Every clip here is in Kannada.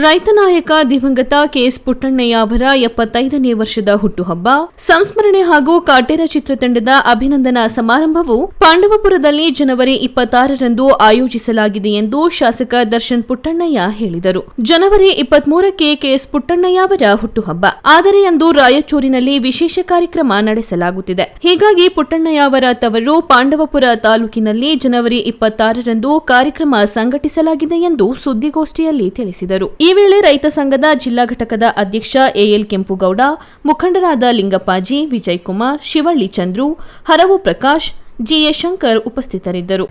ರೈತ ನಾಯಕ ದಿವಂಗತ ಕೆಎಸ್ ಪುಟ್ಟಣ್ಣಯ್ಯ ಅವರ 75ನೇ ವರ್ಷದ ಹುಟ್ಟುಹಬ್ಬ ಸಂಸ್ಮರಣೆ ಹಾಗೂ ಕಾಟೇರ ಚಿತ್ರತಂಡದ ಅಭಿನಂದನಾ ಸಮಾರಂಭವು ಪಾಂಡವಪುರದಲ್ಲಿ ಜನವರಿ 26ರಂದು ಆಯೋಜಿಸಲಾಗಿದೆ ಎಂದು ಶಾಸಕ ದರ್ಶನ್ ಪುಟ್ಟಣ್ಣಯ್ಯ ಹೇಳಿದರು. ಜನವರಿ 23ಕ್ಕೆ ಕೆಎಸ್ ಪುಟ್ಟಣ್ಣಯ್ಯ ಅವರ ಹುಟ್ಟುಹಬ್ಬ, ಆದರೆ ಅಂದು ರಾಯಚೂರಿನಲ್ಲಿ ವಿಶೇಷ ಕಾರ್ಯಕ್ರಮ ನಡೆಸಲಾಗುತ್ತಿದೆ. ಹೀಗಾಗಿ ಪುಟ್ಟಣ್ಣಯ್ಯ ಅವರ ತವರು ಪಾಂಡವಪುರ ತಾಲೂಕಿನಲ್ಲಿ ಜನವರಿ 26ರಂದು ಕಾರ್ಯಕ್ರಮ ಸಂಘಟಿಸಲಾಗಿದೆ ಎಂದು ಸುದ್ದಿಗೋಷ್ಠಿಯಲ್ಲಿ ತಿಳಿಸಿದರು. ಈ ವೇಳೆ ರೈತ ಸಂಘದ ಜಿಲ್ಲಾ ಘಟಕದ ಅಧ್ಯಕ್ಷ ಎಎಲ್ ಕೆಂಪುಗೌಡ, ಮುಖಂಡರಾದ ಲಿಂಗಪ್ಪಾಜಿ, ವಿಜಯ್ ಕುಮಾರ್, ಶಿವಳ್ಳಿ ಚಂದ್ರು, ಹರವು ಪ್ರಕಾಶ್, ಜಿಎ ಶಂಕರ್ ಉಪಸ್ಥಿತರಿದ್ದರು.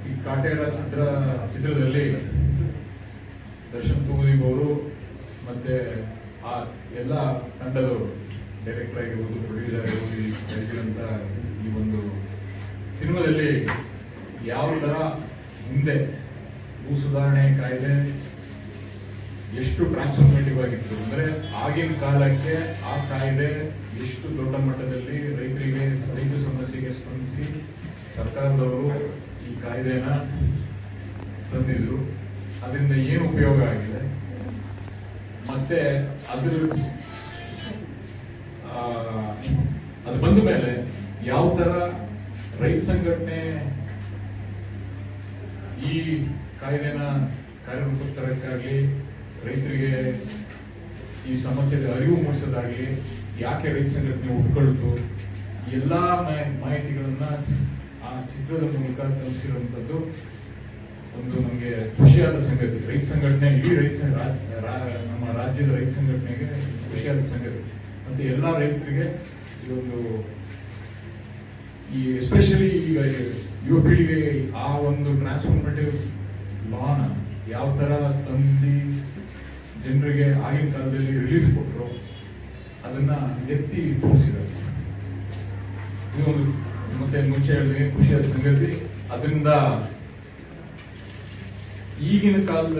ಚಿತ್ರದಲ್ಲಿ ದರ್ಶನ್ ಅವರು ಮತ್ತೆ ಎಲ್ಲ ತಂಡದವರು, ಡೈರೆಕ್ಟರ್ ಆಗಿರ್ಬೋದು, ಪ್ರೊಡ್ಯೂಸರ್ ಆಗಿರ್ಬೋದು, ಈ ಒಂದು ಸಿನಿಮಾದಲ್ಲಿ ಯಾವ ತರ ಹಿಂದೆ ಭೂ ಸುಧಾರಣೆ ಕಾಯ್ದೆ ಎಷ್ಟು ಟ್ರಾನ್ಸ್ಫಾರ್ಮೇಟಿವ್ ಆಗಿತ್ತು ಅಂದ್ರೆ ಆಗಿನ ಕಾಲಕ್ಕೆ ಆ ಕಾಯ್ದೆ ಎಷ್ಟು ದೊಡ್ಡ ಮಟ್ಟದಲ್ಲಿ ರೈತ ಸಮಸ್ಯೆಗೆ ಸ್ಪಂದಿಸಿ ಸರ್ಕಾರದವರು ಈ ಕಾಯ್ದೆನ ತಂದಿದ್ರು. ಅದರಿಂದ ಏನು ಉಪಯೋಗ ಆಗಿದೆ, ಮತ್ತೆ ಅದು ಬಂದ ಮೇಲೆ ಯಾವ ತರ ರೈತ ಸಂಘಟನೆ ಈ ಕಾಯ್ದೆನ ಕಾರ್ಯರೂಪಕ್ಕೆ ತರಕ್ಕಾಗಿ, ರೈತರಿಗೆ ಈ ಸಮಸ್ಯೆದ ಅರಿವು ಮೂಡಿಸೋದಾಗ್ಲಿ, ಯಾಕೆ ರೈತ ಸಂಘಟನೆ ಉಟ್ಕೊಳ್ತು, ಎಲ್ಲಾ ಮಾಹಿತಿಗಳನ್ನ ಆ ಚಿತ್ರದ ಮೂಲಕ ತಲುಪಿಸಿರುವಂತದ್ದು ಒಂದು ನಮಗೆ ಖುಷಿಯಾದ ಸಂಗತಿ. ರೈತ ಸಂಘಟನೆ, ಇಡೀ ನಮ್ಮ ರಾಜ್ಯದ ರೈತ ಸಂಘಟನೆಗೆ ಖುಷಿಯಾದ ಸಂಗತಿ. ಮತ್ತೆ ಎಲ್ಲಾ ರೈತರಿಗೆ ಇದೊಂದು ಈ ಎಸ್ಪೆಷಲಿ ಈಗ ಯುವ ಪೀಳಿಗೆ ಆ ಒಂದು ಟ್ರಾನ್ಸ್ಫಾರ್ಮೇಟಿವ್ ಲಾನ ಯಾವ ತರ ತಂದಿ ಜನರಿಗೆ ಆಗಿನ ಕಾಲದಲ್ಲಿ ರಿಲೀಫ್ ಕೊಟ್ಟರು, ಅದನ್ನ ಎತ್ತಿ ತೋರಿಸಿದ್ದಾರೆ. ಇದು ಒಂದು ಮತ್ತೆ ಮುಂಚೆ ಹೇಳಿದ್ರೆ ಖುಷಿಯಾದ ಸಂಗತಿ. ಅದರಿಂದ ಈಗಿನ ಕಾಲದಲ್ಲಿ